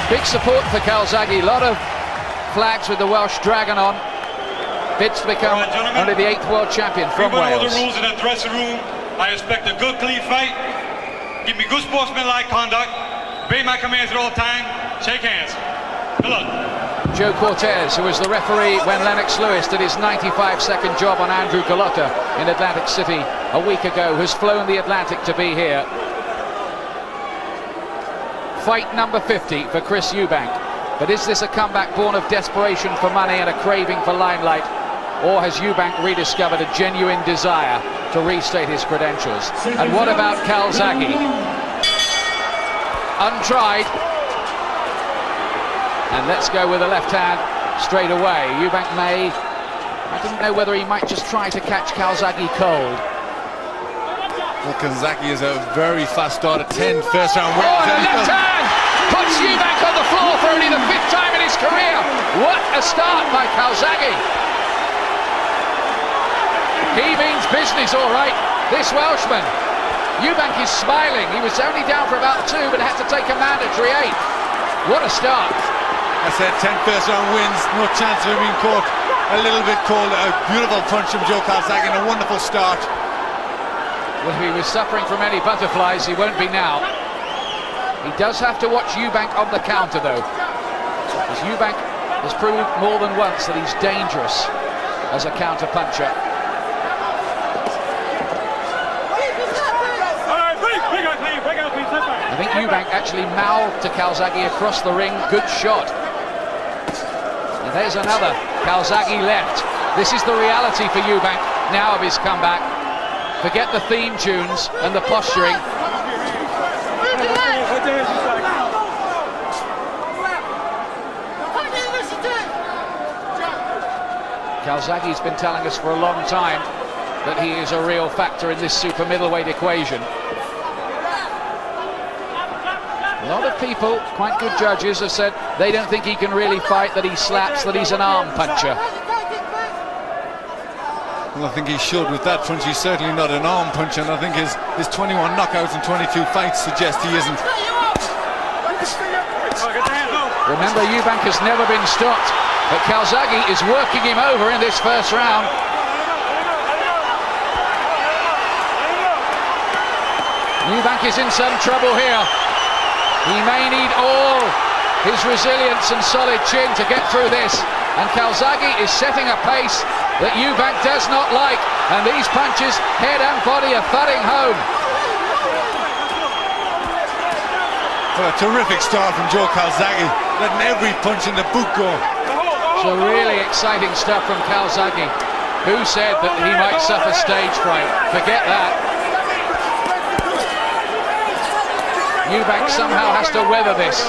Big support for Calzaghe, a lot of flags with the Welsh dragon on. Bids to become only the 8th world champion from Wales. All the rules in the dressing room. I expect a good, clean fight. Give me good sportsmanlike conduct. Obey my commands at all time. Shake hands. Good luck. Joe Cortez, who was the referee when Lennox Lewis did his 95-second job on Andrew Gallotta in Atlantic City a week ago, has flown the Atlantic to be here. Fight number 50 for Chris Eubank. But is this a comeback born of desperation for money and a craving for limelight? Or has Eubank rediscovered a genuine desire to restate his credentials? And what about Calzaghe? Untried. And let's go with the left hand straight away. Eubank may... I didn't know whether he might just try to catch Calzaghe cold. Well, Calzaghe is a very fast start at 10 first round wins. Oh, and a left hand puts Eubank on the floor for only the 5th time in his career. What a start by Calzaghe. He means business, all right, this Welshman. Eubank is smiling. He was only down for about 2, but had to take a mandatory 8. What a start. I said 10 first round wins, no chance of him being caught a little bit cold. A beautiful punch from Joe Calzaghe and a wonderful start. Well, if he was suffering from any butterflies, he won't be now. He does have to watch Eubank on the counter, though, because Eubank has proved more than once that he's dangerous as a counter puncher. I think Eubank actually mouthed to Calzaghe across the ring. Good shot. And there's another. Calzaghe left. This is the reality for Eubank now of his comeback. Forget the theme tunes and the posturing. Calzaghe's been telling us for a long time that he is a real factor in this super middleweight equation. A lot of people, quite good judges, have said they don't think he can really fight, that he slaps, that he's an arm puncher. Well, I think he should with that punch. He's certainly not an arm puncher, and I think his 21 knockouts in 22 fights suggest he isn't. Remember, Eubank has never been stopped, but Calzaghe is working him over in this first round. Eubank is in some trouble here. He may need all his resilience and solid chin to get through this. And Calzaghe is setting a pace that Eubank does not like. And these punches, head and body, are thudding home. Well, a terrific start from Joe Calzaghe, letting every punch in the boot go. So really exciting stuff from Calzaghe. Who said that he might suffer stage fright? Forget that. Eubank somehow has to weather this.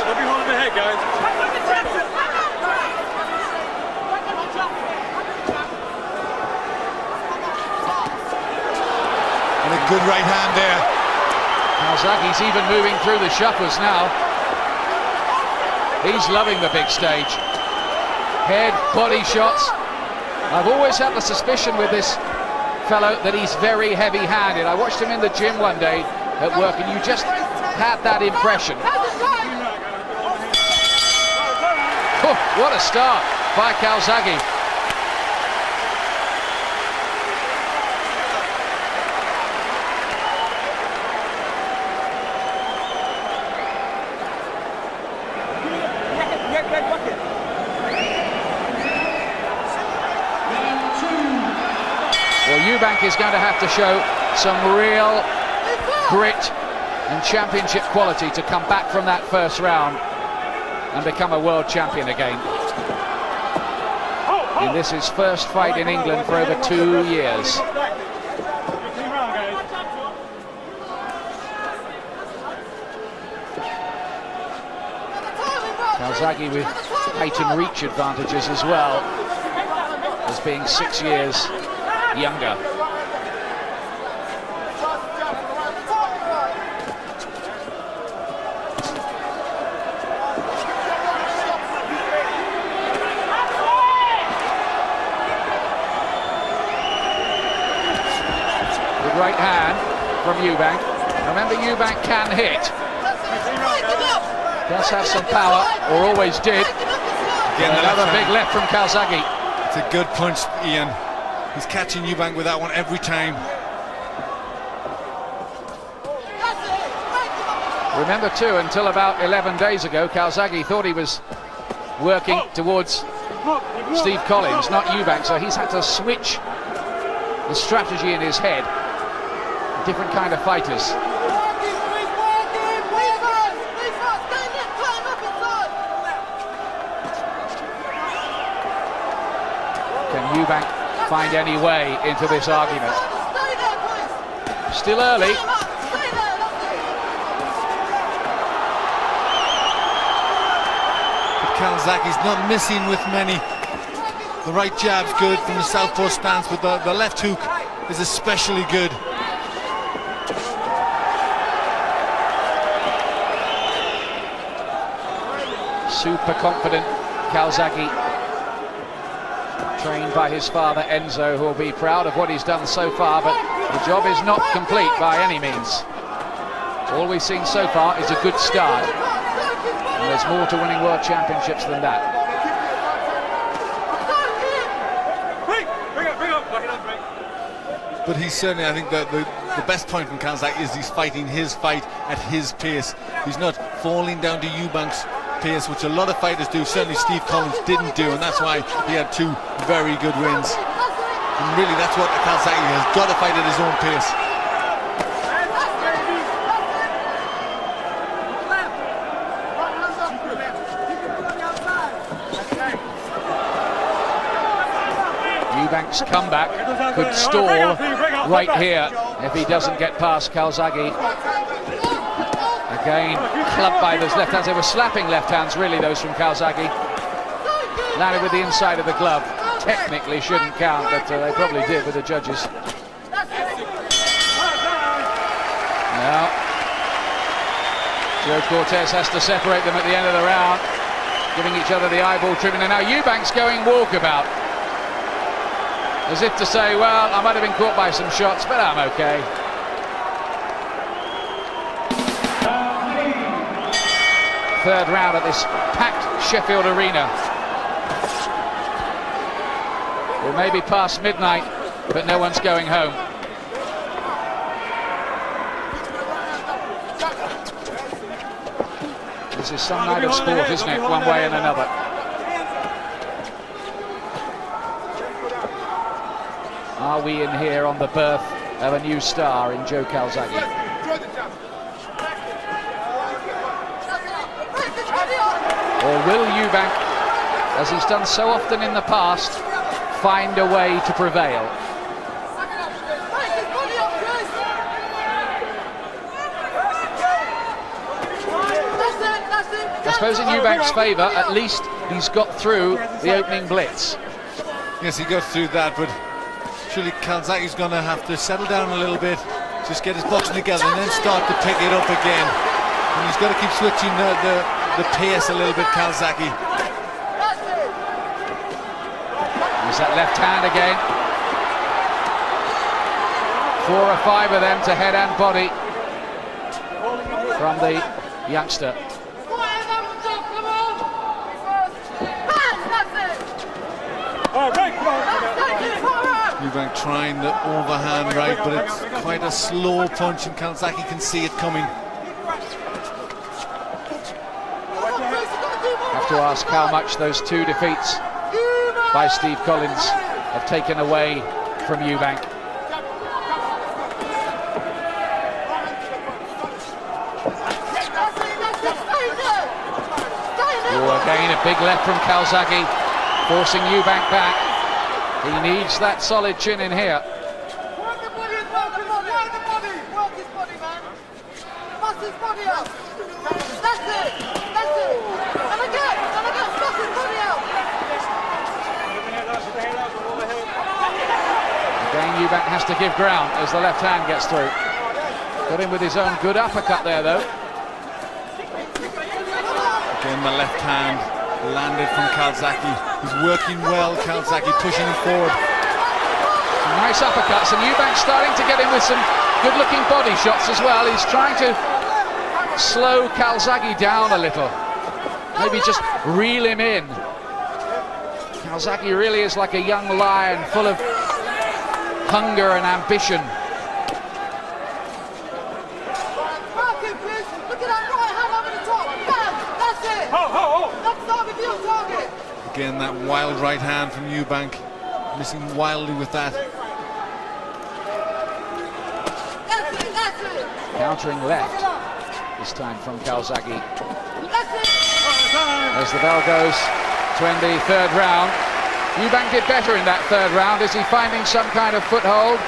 And a good right hand there. Calzaghe's even moving through the shuffles now. He's loving the big stage. Head, body shots. I've always had the suspicion with this fellow that he's very heavy-handed. I watched him in the gym one day at work, and you just had that impression. Oh, what a start by Calzaghe. Well, Eubank is going to have to show some real grit and championship quality to come back from that first round and become a world champion again. And this is his first fight in England for over 2 years. Calzaghe with height and reach advantages as well, as being 6 years younger. Right hand from Eubank. Remember, Eubank can hit. Does have some power, or always did. Again, Another big left from Calzaghe. It's a good punch, Ian. He's catching Eubank with that one every time. Remember too, until about 11 days ago, Calzaghe thought he was working towards Steve Collins, not Eubank, so he's had to switch the strategy in his head. Different kind of fighters. Can Eubank find any way into this argument? Still early. But Calzaghe's not missing with many. The right jab's good from the southpaw stance, but the left hook is especially good. Super confident Calzaghe, trained by his father Enzo, who will be proud of what he's done so far, but the job is not complete by any means. All we've seen so far is a good start, and there's more to winning world championships than that. But he's certainly, I think, the best point from Calzaghe is he's fighting his fight at his pace. He's not falling down to Eubank's pace, which a lot of fighters do. Certainly Steve Collins didn't do, and that's why he had two very good wins. And really, that's what Calzaghe has got to fight at his own pace. Eubank's comeback could stall right here if he doesn't get past Calzaghe. Again, clubbed by those left hands. They were slapping left hands, really, those from Calzaghe. Landed with the inside of the glove. Technically shouldn't count, but they probably did with the judges. Now, Joe Cortez has to separate them at the end of the round, giving each other the eyeball treatment. And now Eubank's going walkabout, as if to say, well, I might have been caught by some shots, but I'm okay. Third round at this packed Sheffield arena. It may be past midnight, but no one's going home. This is some night of sport, isn't it? One way and another. Are we in here on the birth of a new star in Joe Calzaghe? Or will Eubank, as he's done so often in the past, find a way to prevail? I suppose in Eubank's favour, at least he's got through the opening blitz. Yes, he got through that, but surely Calzaghe's going to have to settle down a little bit, just get his boxing together and then start to pick it up again. And he's got to keep switching the pace a little bit, Calzaghe. There's that left hand again. 4 or 5 of them to head and body from the youngster. Eubank trying the overhand right, but it's quite a slow punch and Calzaghe can see it coming. Have to ask how much those 2 defeats by Steve Collins have taken away from Eubank. Oh, again a big left from Calzaghe, forcing Eubank back. He needs that solid chin in here. Work the body as well, come on, work the body! Work his body, man! Bust his body out! That's it! That's it! And again, bust his body out! Again, Eubank has to give ground as the left hand gets through. Got him with his own good uppercut there, though. Again, the left hand landed from Calzaghe. He's working well, Calzaghe pushing him forward. Some nice uppercuts, and Eubank's starting to get in with some good-looking body shots as well. He's trying to slow Calzaghe down a little. Maybe just reel him in. Calzaghe really is like a young lion, full of hunger and ambition. Look at that right hand over the top. Bam! That's it! That's target, your target! Again, that wild right hand from Eubank, missing wildly with that. That's it! Countering left, this time from Calzaghe. That's it! As the bell goes to end the third round. Eubank did better in that third round. Is he finding some kind of foothold?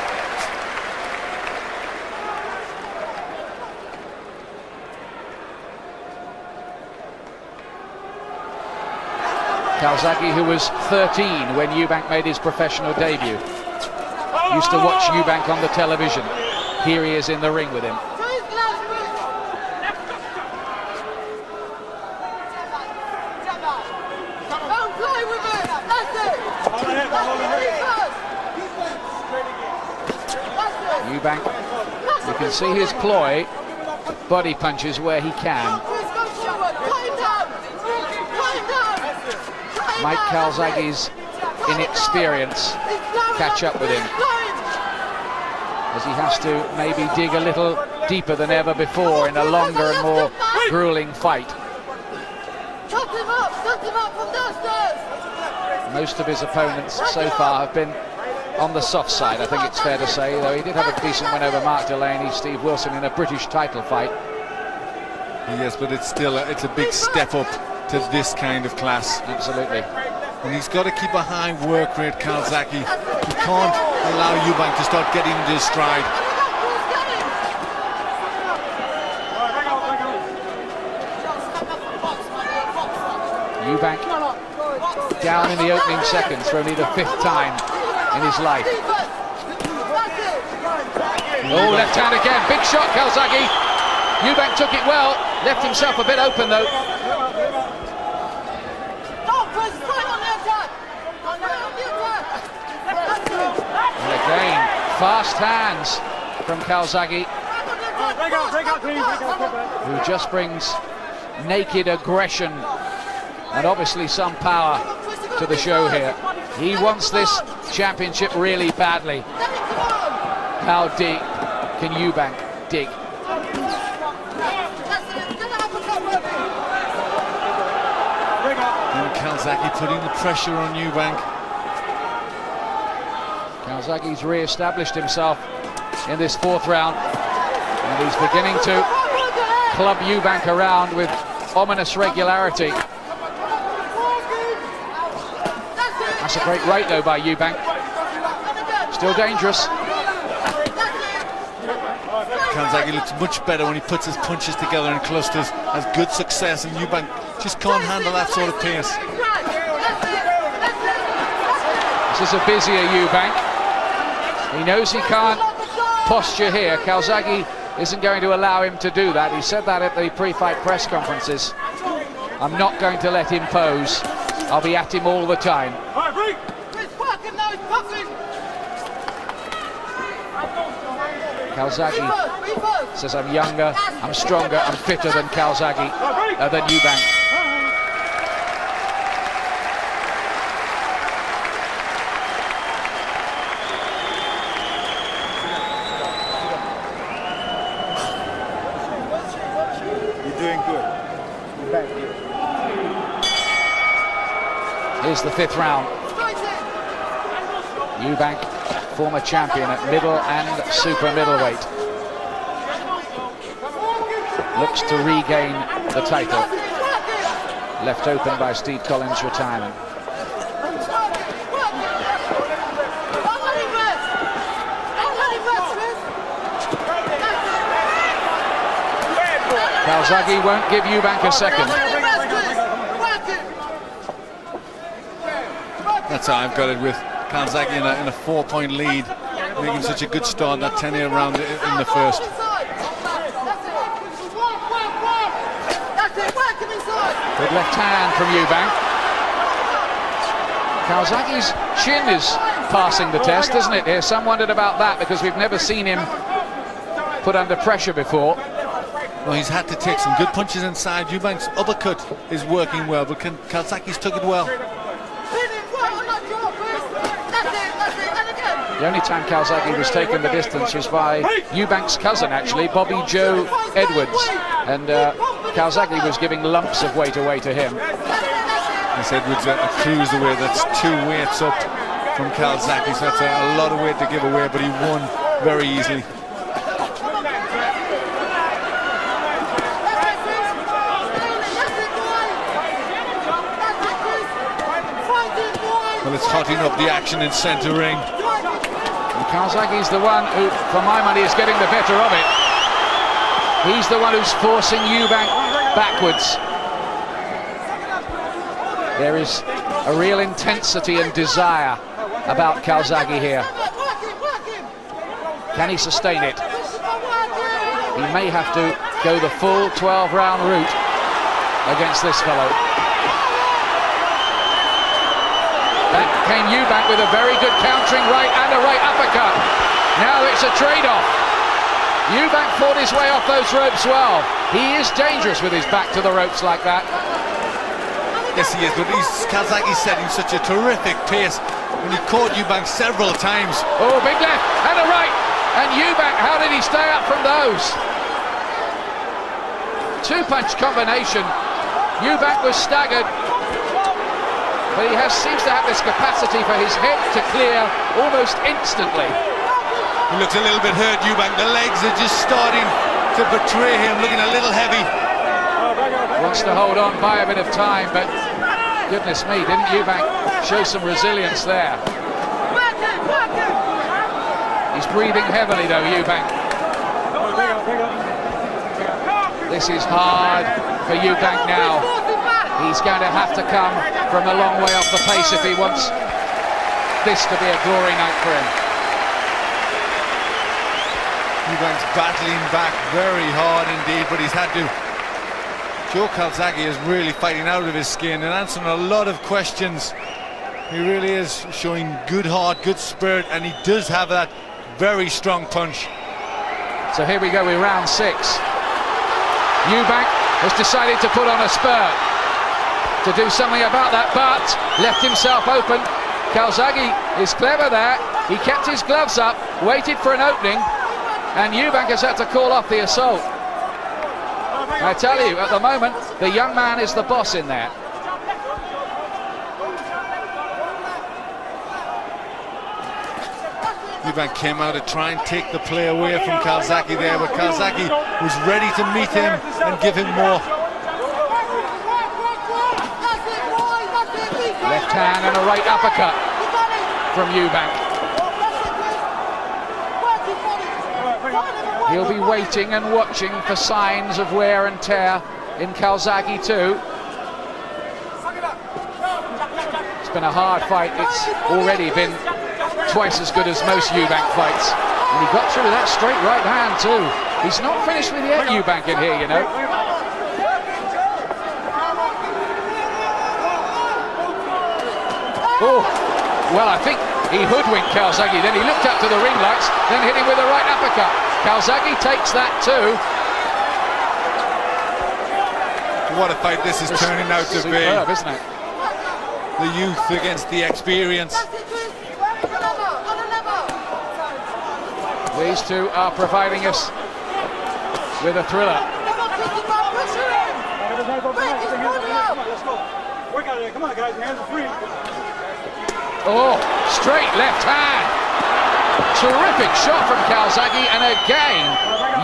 Calzaghe, who was 13 when Eubank made his professional debut. Used to watch Eubank on the television. Here he is in the ring with him. Don't play with it! That's it! Eubank, you can see his ploy, body punches where he can. Mike Calzaghe's inexperience catch up with him, as he has to maybe dig a little deeper than ever before in a longer and more grueling fight. Most of his opponents so far have been on the soft side, I think it's fair to say, though he did have a decent win over Mark Delaney, Steve Wilson in a British title fight. Yes, but it's still it's a big step up to this kind of class. Absolutely. And he's got to keep a high work rate, Calzaghe. He can't allow Eubank to start getting into his stride. Eubank down in the opening seconds for only the 5th time in his life. Oh, left hand again, big shot Calzaghe. Eubank took it well, left himself a bit open though. And again, fast hands from Calzaghe, who just brings naked aggression and obviously some power to the show here. He wants this championship really badly. How deep can Eubank dig? And Calzaghe putting the pressure on Eubank. Calzaghe's re-established himself in this 4th round, and he's beginning to club Eubank around with ominous regularity. That's a great right though by Eubank. Still dangerous. Calzaghe looks much better when he puts his punches together in clusters, has good success, and Eubank just can't handle that sort of pace. This is a busier Eubank. He knows he can't posture here. Calzaghe isn't going to allow him to do that. He said that at the pre-fight press conferences. I'm not going to let him pose. I'll be at him all the time. Calzaghe says, I'm younger, I'm stronger, I'm fitter than Calzaghe, than Eubank. You're doing good. You're back here. Here's the 5th round. Eubank, former champion at middle and super middleweight, looks to regain the title, left open by Steve Collins' retirement. Calzaghe won't give Eubank a second. That's how I've got it with Calzaghe in a 4-point lead, making such a good start that 10-year round in the first. Good left hand from Eubank. Calzaghe's chin is passing the test, isn't it here? Some wondered about that because we've never seen him put under pressure before. Well, he's had to take some good punches inside. Eubank's uppercut is working well, but Calzaghe's took it well. The only time Calzaghe was taking the distance was by Eubank's cousin, actually, Bobby Joe Edwards. And Calzaghe was giving lumps of weight away to him. This Edwards a cruiserweight, that's 2 weights up from Calzaghe, so that's a lot of weight to give away, but he won very easily. Well, it's hotting up the action in centre ring. And Calzaghe's the one who, for my money, is getting the better of it. He's the one who's forcing Eubank backwards. There is a real intensity and desire about Calzaghe here. Can he sustain it? He may have to go the full 12-round route against this fellow. Back came Eubank with a very good countering right and a right uppercut. Now it's a trade-off. Eubank fought his way off those ropes well. He is dangerous with his back to the ropes like that. Yes, he is, but Calzaghe's setting such a terrific pace when he caught Eubank several times. Oh, big left and a right. And Eubank, how did he stay up from those? 2-punch combination. Eubank was staggered. But he seems to have this capacity for his head to clear almost instantly. He looks a little bit hurt, Eubank. The legs are just starting to betray him, looking a little heavy. Wants to hold on, buy a bit of time, but goodness me, didn't Eubank show some resilience there? He's breathing heavily though, Eubank. This is hard for Eubank now. He's going to have to come from a long way off the pace if he wants this to be a glory night for him. Eubank's battling back very hard indeed, but he's had to. Joe Calzaghe is really fighting out of his skin and answering a lot of questions. He really is showing good heart, good spirit, and he does have that very strong punch. So here we go with round 6. Eubank has decided to put on a spurt to do something about that, but left himself open. Calzaghe is clever there. He kept his gloves up, waited for an opening, and Eubank has had to call off the assault. I tell you, at the moment, the young man is the boss in there. Eubank came out to try and take the play away from Calzaghe there, but Calzaghe was ready to meet him and give him more. Left hand and a right uppercut from Eubank. He'll be waiting and watching for signs of wear and tear in Calzaghe too. It's been a hard fight. It's already been twice as good as most Eubank fights. And he got through with that straight right hand too. He's not finished with yet, Eubank, in here, you know. Oh, well, I think he hoodwinked Calzaghe. Then he looked up to the ring lights, then hit him with a right uppercut. Calzaghe takes that too. What a fight this is turning out to be. Superb, isn't it? The youth against the experience. These two are providing us with a thriller. Come on, guys, your hands are free. Oh, straight left hand. Terrific shot from Calzaghe, and again,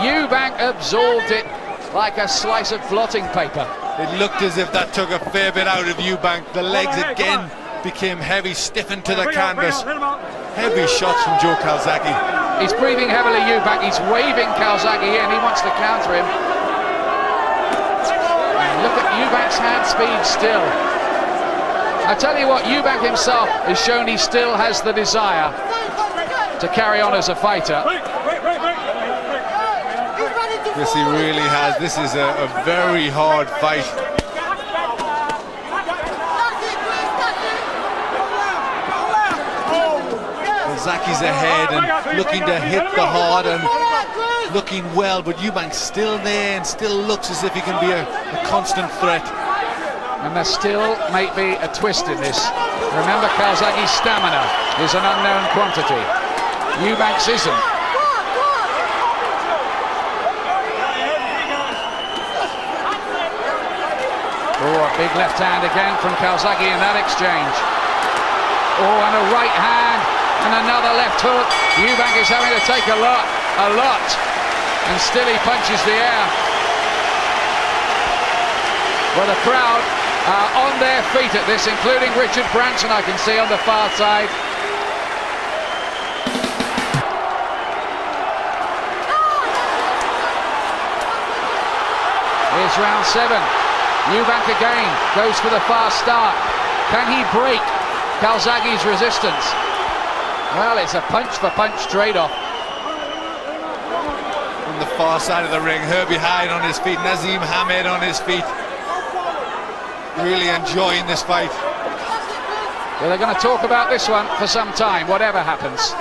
Eubank absorbed it like a slice of blotting paper. It looked as if that took a fair bit out of Eubank. The legs again became heavy, stiffened to the canvas. Heavy shots from Joe Calzaghe. He's breathing heavily, Eubank. He's waving Calzaghe in. He wants to counter him. And look at Eubank's hand speed still. I tell you what, Eubank himself has shown he still has the desire to carry on as a fighter. Yes, he really has. This is a very hard fight. Calzaghe's ahead and looking to hit the hard, and looking well, but Eubank's still there and still looks as if he can be a constant threat. And there still may be a twist in this. Remember, Calzaghe's stamina is an unknown quantity. Eubank's isn't. Oh, a big left hand again from Calzaghe in that exchange. Oh, and a right hand and another left hook. Eubank is having to take a lot, and still he punches the air. Well, the crowd are on their feet at this, including Richard Branson, I can see on the far side. Here's round 7. Eubank again goes for the fast start. Can he break Calzaghe's resistance? Well, it's a punch-for-punch trade-off. On the far side of the ring, Herbie Hyde on his feet, Nazim Hamed on his feet. Really enjoying this fight. Well, they're going to talk about this one for some time, whatever happens.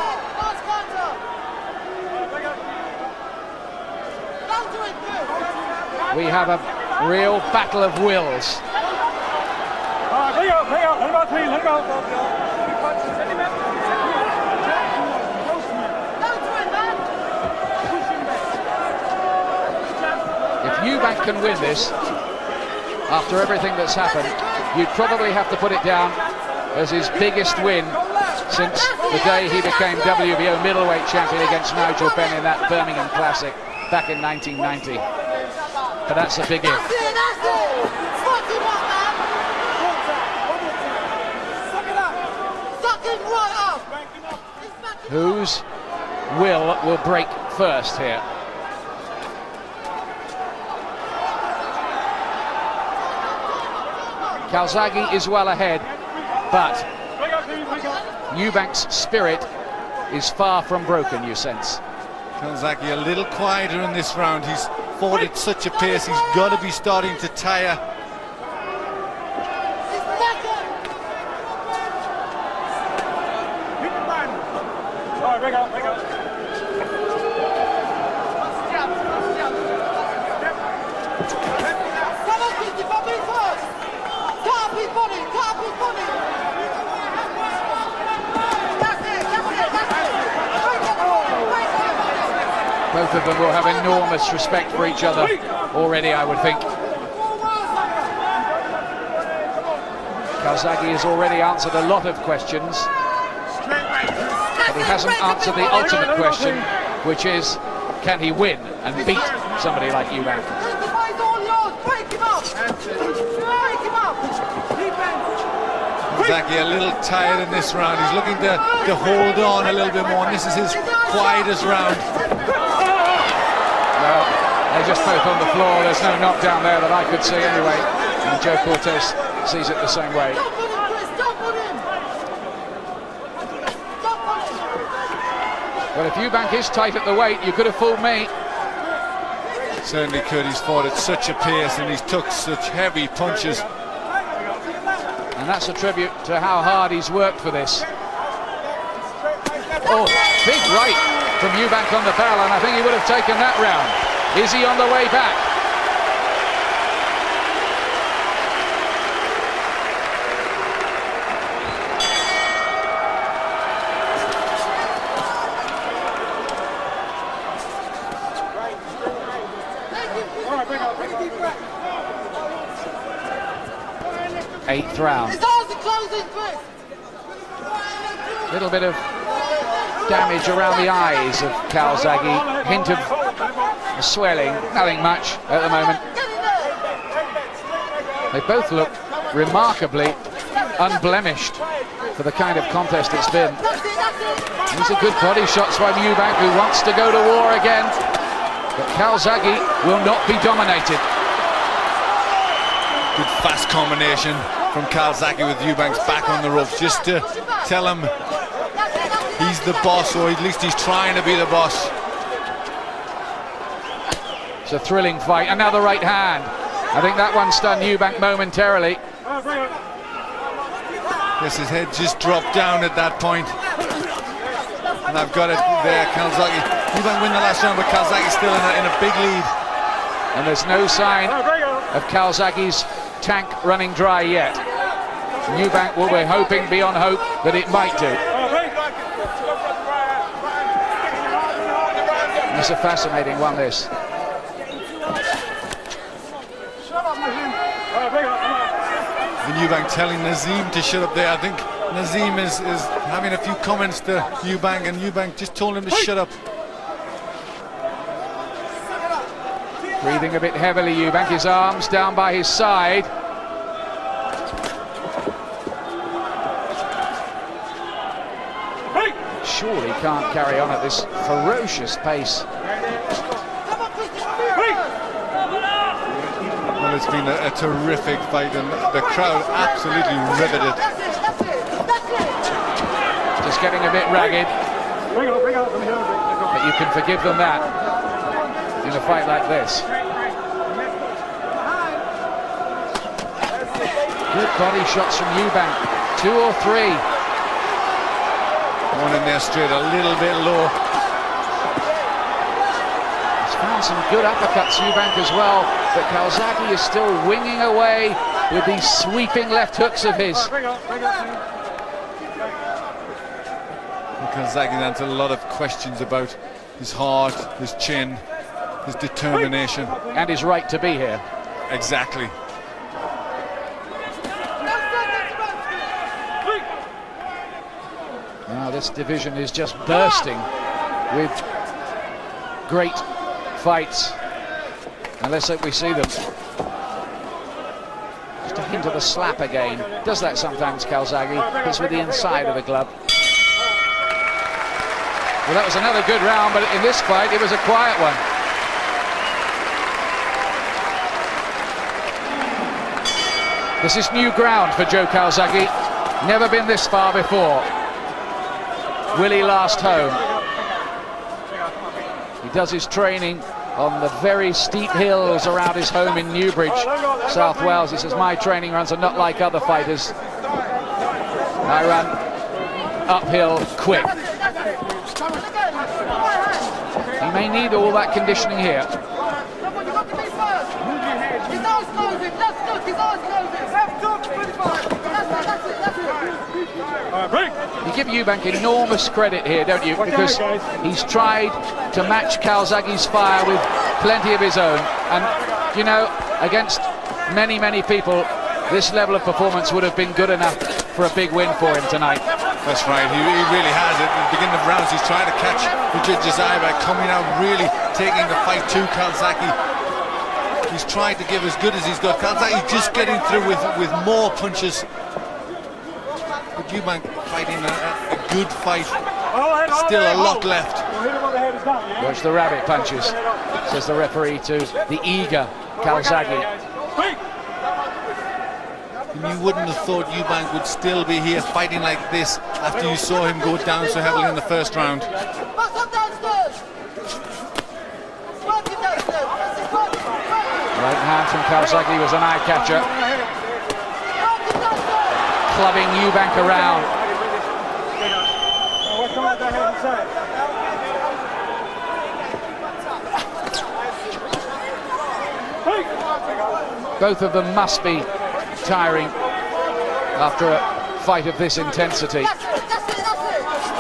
We have a real battle of wills. If Eubank can win this, after everything that's happened, you'd probably have to put it down as his biggest win since the day he became WBO middleweight champion against Nigel Benn in that Birmingham Classic back in 1990. But that's a big if. Whose will break first here? Calzaghe is well ahead, but Eubank's spirit is far from broken, you sense. Calzaghe a little quieter in this round. He's fought at such a pace, he's got to be starting to tire. Both of them will have enormous respect for each other already, I would think. Calzaghe has already answered a lot of questions, but he hasn't answered the ultimate question, which is, can he win and beat somebody like Eubank? Calzaghe a little tired in this round. He's looking to hold on a little bit more, and this is his quietest round. Well, they're just both on the floor. There's no knockdown there that I could see anyway. And Joe Cortez sees it the same way. Well, if Eubank is tight at the weight, you could have fooled me. Certainly could. He's fought at such a pace and he's took such heavy punches. And that's a tribute to how hard he's worked for this. Oh, big right from Eubank on the bell, and I think he would have taken that round. Is he on the way back? Eighth round. Little bit of damage around the eyes of Calzaghe. Hint of swelling, nothing much at the moment. They both look remarkably unblemished for the kind of contest it's been. These are good body shots by Eubank, who wants to go to war again. But Calzaghe will not be dominated. Good fast combination from Calzaghe with Eubank's back on the ropes, just to tell him he's the boss, or at least he's trying to be the boss. It's a thrilling fight. Another right hand. I think that one stunned Eubank momentarily. Yes, his head just dropped down at that point. And I've got it there, Calzaghe Eubank win the last round, but Calzaghe still in a big lead. And there's no sign of Calzaghe's tank running dry yet. Eubank will be hoping beyond hope that it might do. It's a fascinating one, this. And Eubank telling Nazim to shut up there. I think Nazim is having a few comments to Eubank, and Eubank just told him to shut up. Breathing a bit heavily, Eubank, his arms down by his side. Surely can't carry on at this ferocious pace. Well, it's been a terrific fight, and the crowd absolutely riveted. Just getting a bit ragged. But you can forgive them that in a fight like this. Good body shots from Eubank. 2 or 3. One in there straight, a little bit low. He's found some good uppercuts, Eubank, as well, but Calzaghe is still winging away with these sweeping left hooks of his. Calzaghe answered a lot of questions about his heart, his chin, his determination. And his right to be here. Exactly. Now this division is just bursting with great fights, and let's hope we see them. Just a hint of a slap again. Does that sometimes, Calzaghe? It's with the inside of the glove. Well, that was another good round, but in this fight it was a quiet one. This is new ground for Joe Calzaghe. Never been this far before. Will he last home? He does his training on the very steep hills around his home in Newbridge, South Wales. He says, my training runs are not like other fighters. I run uphill quick. He may need all that conditioning here. You give Eubank enormous credit here, don't you? Because he's tried to match Calzaghe's fire with plenty of his own. And, you know, against many, many people, this level of performance would have been good enough for a big win for him tonight. That's right, he really has. At the beginning of rounds, he's trying to catch the judge's eye by coming out, really taking the fight to Calzaghe. He's tried to give as good as he's got. Calzaghe just getting through with more punches. But Eubank fighting a good fight. Still a lot left. Watch the rabbit punches, says the referee to the eager Calzaghe. And you wouldn't have thought Eubank would still be here fighting like this after you saw him go down so heavily in the first round. Right hand from Calzaghe was an eye catcher. Clubbing Eubank around. Both of them must be tiring after a fight of this intensity.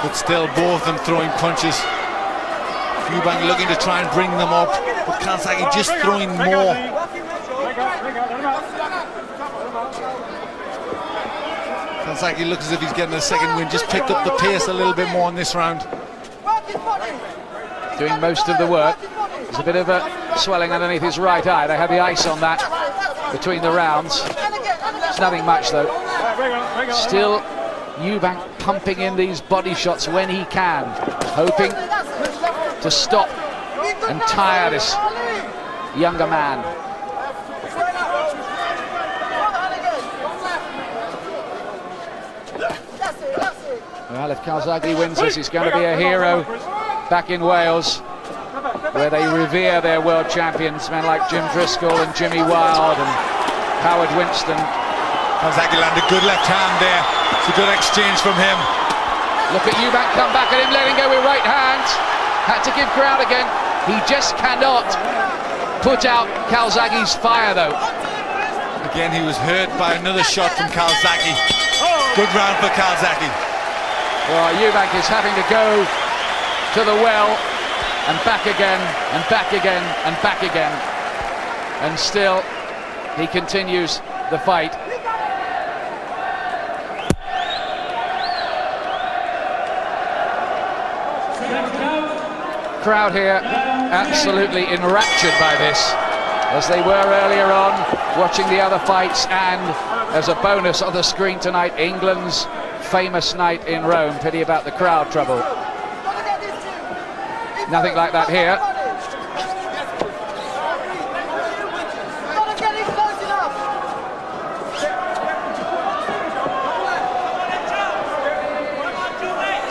But still, both of them throwing punches. Eubank looking to try and bring them up, but Calzaghe just throwing more. Calzaghe looks as if he's getting a second win, just picked up the pace a little bit more in this round. Doing most of the work. There's a bit of a swelling underneath his right eye. They had the ice on that between the rounds. It's nothing much though. Still Eubank pumping in these body shots when he can, hoping to stop and tire this younger man. Well, if Calzaghe wins this, he's going to be a hero back in Wales, where they revere their world champions, men like Jim Driscoll and Jimmy Wilde and Howard Winston. Calzaghe landed a good left hand there. It's a good exchange from him. Look at Eubank come back at him, letting go with right hands. had to give ground again. He just cannot put out Calzaghe's fire, though. Again, he was hurt by another shot from Calzaghe. Good round for Calzaghe. Well, Eubank is having to go to the well and back again and back again and back again. And still, he continues the fight. Crowd here absolutely enraptured by this, as they were earlier on watching the other fights, and as a bonus on the screen tonight, England's famous night in Rome. Pity about the crowd trouble. Nothing like that here.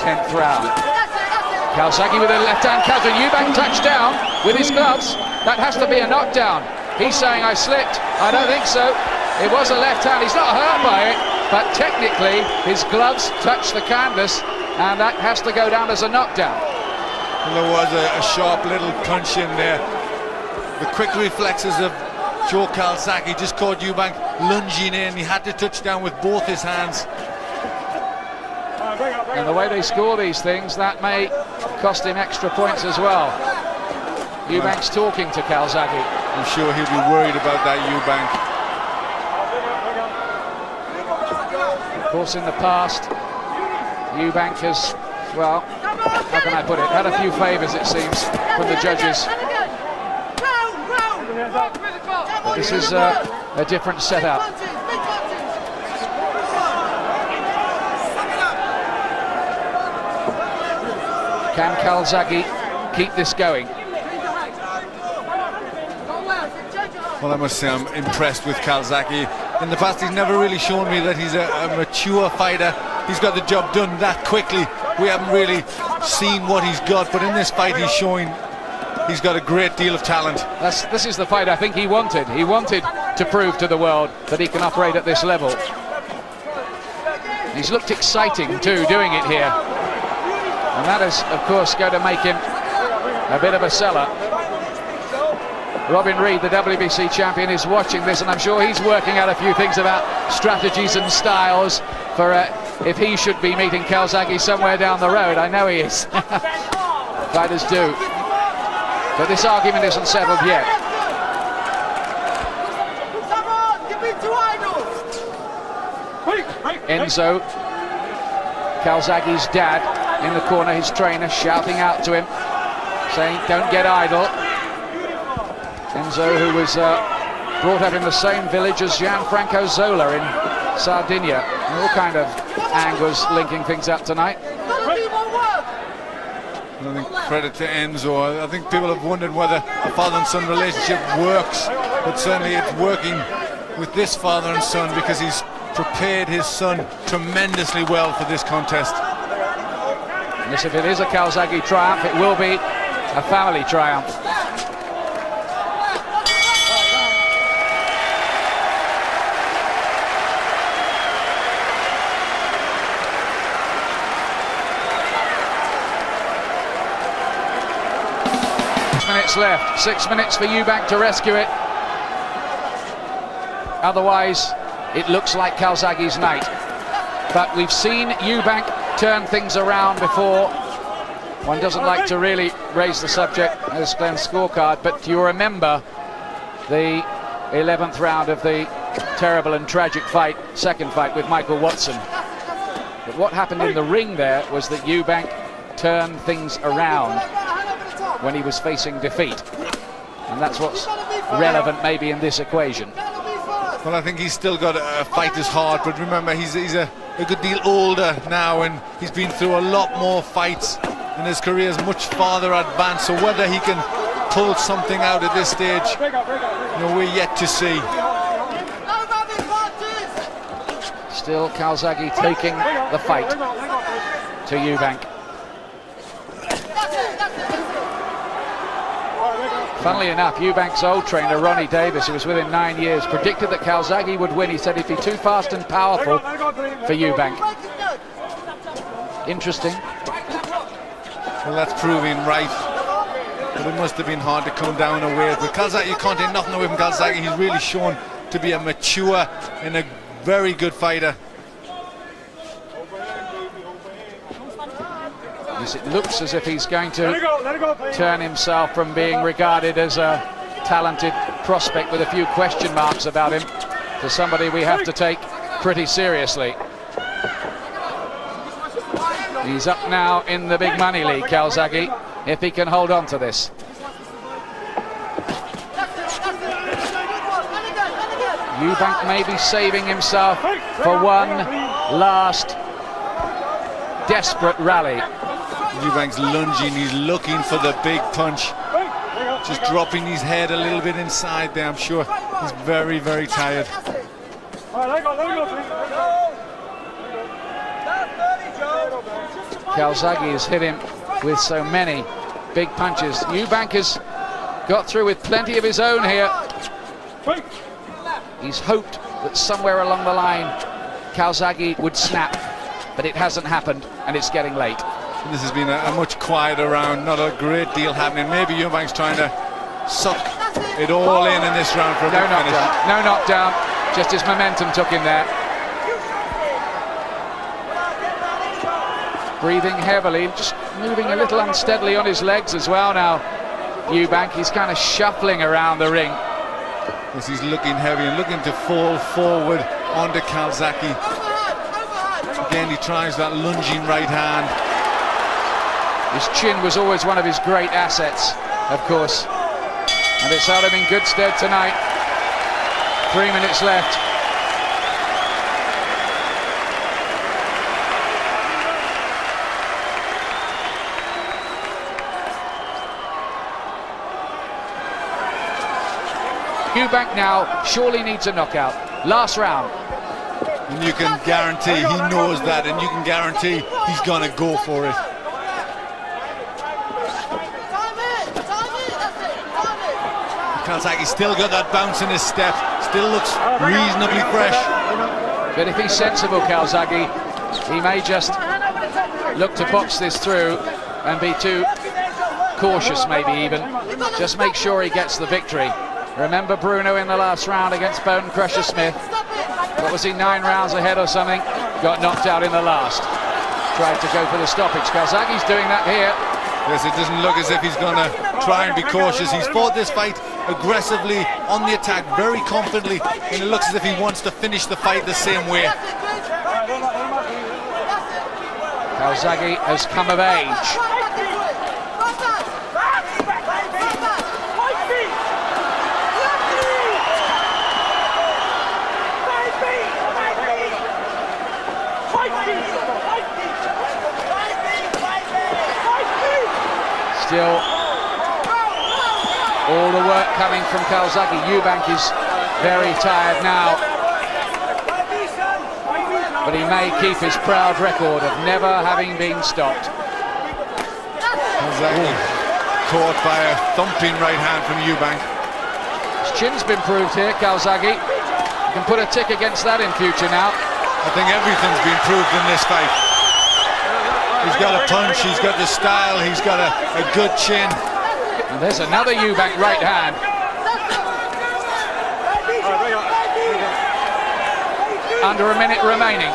Tenth round. Calzaghe with a left-hand counter. Eubank touched down with his gloves. That has to be a knockdown. He's saying, I slipped. I don't think so. It was a left hand. He's not hurt by it, but technically his gloves touched the canvas, and that has to go down as a knockdown. And there was a sharp little punch in there. The quick reflexes of Joe Calzaghe just caught Eubank lunging in. He had to touch down with both his hands. And the way they score these things, that may cost him extra points as well. Eubank's talking to Calzaghe. I'm sure he'll be worried about that, Eubank. Of course, in the past, Eubank has, well, how can I put it, had a few favours, it seems, from the judges. But this is a different setup. Can Calzaghe keep this going? Well, I must say I'm impressed with Calzaghe. In the past, he's never really shown me that he's a mature fighter. He's got the job done that quickly. We haven't really seen what he's got, but in this fight he's showing he's got a great deal of talent. This is the fight I think he wanted. He wanted to prove to the world that he can operate at this level. He's looked exciting too, doing it here. And that is, of course, going to make him a bit of a seller. Robin Reid, the WBC champion, is watching this, and I'm sure he's working out a few things about strategies and styles for if he should be meeting Calzaghe somewhere down the road. I know he is. Fighters do. But this argument isn't settled yet. Enzo, Calzaghe's dad, in the corner, his trainer shouting out to him, saying, don't get idle. Enzo, who was brought up in the same village as Gianfranco Zola in Sardinia. And all kind of angles linking things up tonight. I think credit to Enzo. I think people have wondered whether a father and son relationship works, but certainly it's working with this father and son, because he's prepared his son tremendously well for this contest. And this, if it is a Calzaghe triumph, it will be a family triumph. Minutes left, 6 minutes for Eubank to rescue it. Otherwise, it looks like Calzaghe's night. But we've seen Eubank turn things around before. One doesn't like to really raise the subject as Glenn's scorecard, but do you remember the 11th round of the terrible and tragic fight, second fight with Michael Watson? But what happened in the ring there was that Eubank turned things around when he was facing defeat, and that's what's relevant maybe in this equation. Well, I think he's still got a fighter's heart, but remember, he's a good deal older now, and he's been through a lot more fights, and his career is much farther advanced. So whether he can pull something out at this stage, we're yet to see. Still Calzaghe taking the fight to Eubank. Funnily enough, Eubank's old trainer, Ronnie Davis, who was with him 9 years, predicted that Calzaghe would win. He said he'd be too fast and powerful for Eubank. Interesting. Well, that's proving right. but it must have been hard to come down away. But Calzaghe, you can't take nothing away from Calzaghe. He's really shown to be a mature and a very good fighter. Yes, it looks as if he's going to turn himself from being regarded as a talented prospect with a few question marks about him to somebody we have to take pretty seriously. He's up now in the big money league, Calzaghe, if he can hold on to this. Eubank may be saving himself for one last desperate rally. Eubank's lunging, he's looking for the big punch. Just dropping his head a little bit inside there. I'm sure he's very, very tired. Calzaghe has hit him with so many big punches. Eubank has got through with plenty of his own here. He's hoped that somewhere along the line Calzaghe would snap, but it hasn't happened, and it's getting late. This has been a much quieter round, not a great deal happening. Maybe Eubank's trying to suck it all in this round for a big finish. No knockdown, just his momentum took him there. Breathing heavily, just moving a little unsteadily on his legs as well now. Eubank, he's kind of shuffling around the ring. Yes, he's looking heavy and looking to fall forward onto Calzaghe. Again, he tries that lunging right hand. His chin was always one of his great assets, of course, and it's held him in good stead tonight. 3 minutes left. Eubank now surely needs a knockout. Last round. And you can guarantee, he knows that, and you can guarantee he's going to go for it. Calzaghe's still got that bounce in his step, still looks reasonably fresh. But if he's sensible, Calzaghe, he may just look to box this through and be too cautious, maybe even. Just make sure he gets the victory. Remember Bruno in the last round against Bone Crusher Smith? What was he, 9 rounds ahead or something? Got knocked out in the last. Tried to go for the stoppage. Calzaghe's doing that here. Yes, it doesn't look as if he's going to try and be cautious. He's fought this fight aggressively, on the attack, very confidently, and it looks as if he wants to finish the fight the same way. Calzaghe has come of age. Still, all the work coming from Calzaghe. Eubank is very tired now, but he may keep his proud record of never having been stopped. Calzaghe caught by a thumping right hand from Eubank. His chin's been proved here, Calzaghe. You can put a tick against that in future now. I think everything's been proved in this fight. He's got a punch, he's got the style, he's got a good chin. And there's another Eubank right hand. Under a minute remaining.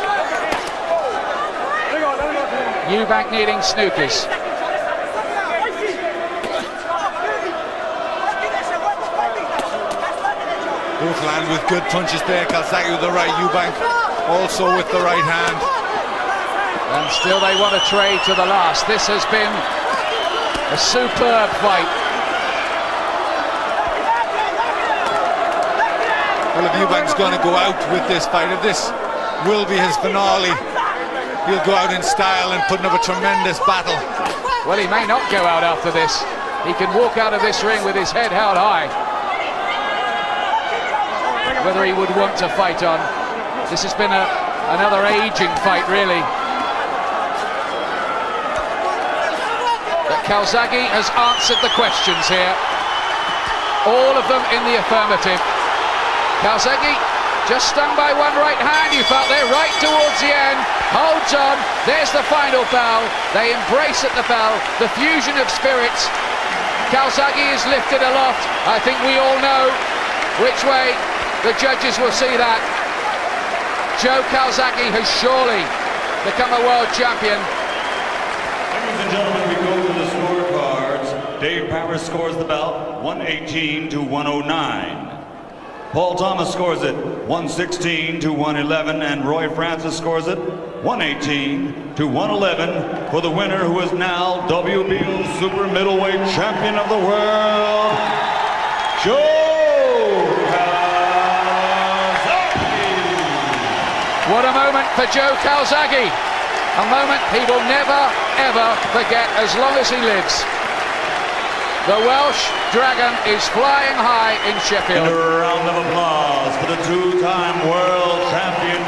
Eubank needing snookers. Both land with good punches there. Calzaghe with the right, Eubank also with the right hand. And still they want to trade to the last. This has been a superb fight. Well, if Eubank's going to go out with this fight, if this will be his finale, he'll go out in style and putting up a tremendous battle. Well, he may not go out after this. He can walk out of this ring with his head held high. Whether he would want to fight on. This has been another aging fight, really. But Calzaghe has answered the questions here. All of them in the affirmative. Calzaghe just stung by one right hand, you felt there, right towards the end. Holds on, there's the final bell. They embrace at the bell, the fusion of spirits. Calzaghe is lifted aloft. I think we all know which way the judges will see that. Joe Calzaghe has surely become a world champion. Ladies and gentlemen, we go to the scorecards. Dave Paris scores the bout 118 to 109. Paul Thomas scores it 116 to 111, and Roy Francis scores it 118 to 111 for the winner, who is now WBO super middleweight champion of the world, Joe Calzaghe. What a moment for Joe Calzaghe. A moment he will never, ever forget as long as he lives. The Welsh Dragon is flying high in Sheffield. And a round of applause for the two-time world champion,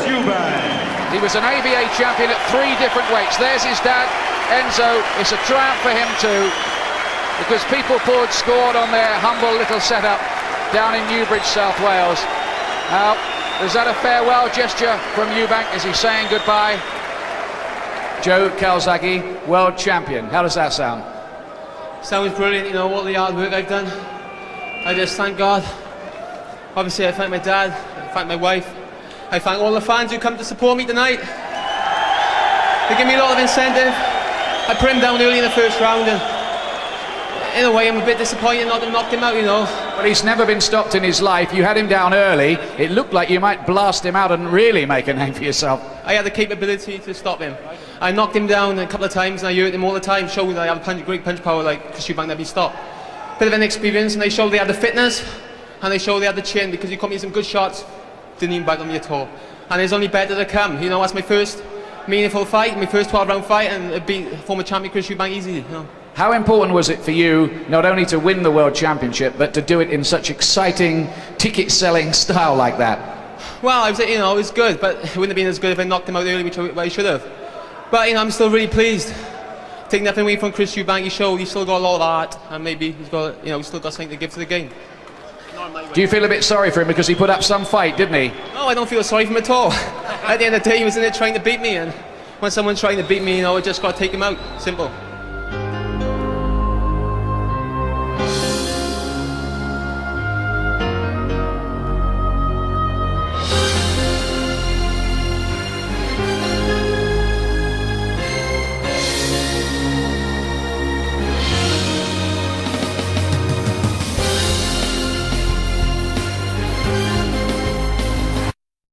Eubank. He was an ABA champion at 3 different weights. There's his dad, Enzo. It's a triumph for him too, because People Forward scored on their humble little setup down in Newbridge, South Wales. Now, is that a farewell gesture from Eubank? Is he saying goodbye? Joe Calzaghe, world champion. How does that sound? Sounds brilliant, you know, all the hard work I've done. I just thank God. Obviously, I thank my dad, I thank my wife. I thank all the fans who come to support me tonight. They give me a lot of incentive. I put him down early in the first round, and in a way I'm a bit disappointed not to have knocked him out, you know. But he's never been stopped in his life. You had him down early. It looked like you might blast him out and really make a name for yourself. I had the capability to stop him. I knocked him down a couple of times and I hurt him all the time, showing that I have a great punch power like Eubank never been stopped. Bit of an experience, and they showed they had the fitness and they showed they had the chin, because he caught me some good shots, didn't even bite on me at all. And there's only better to come, you know. That's my first meaningful fight, my first 12-round fight, and beat former champion Eubank easily, you know. How important was it for you not only to win the World Championship, but to do it in such exciting, ticket-selling style like that? Well, I was, you know, it was good, but it wouldn't have been as good if I knocked him out early, which I should have. But, you know, I'm still really pleased. Take nothing away from Eubank. He showed he's still got a lot of art, and maybe he's got, you know, he's still got something to give to the game. Do you feel a bit sorry for him because he put up some fight, didn't he? No, I don't feel sorry for him at all. At the end of the day, he was in there trying to beat me, and when someone's trying to beat me, you know, I just got to take him out. Simple.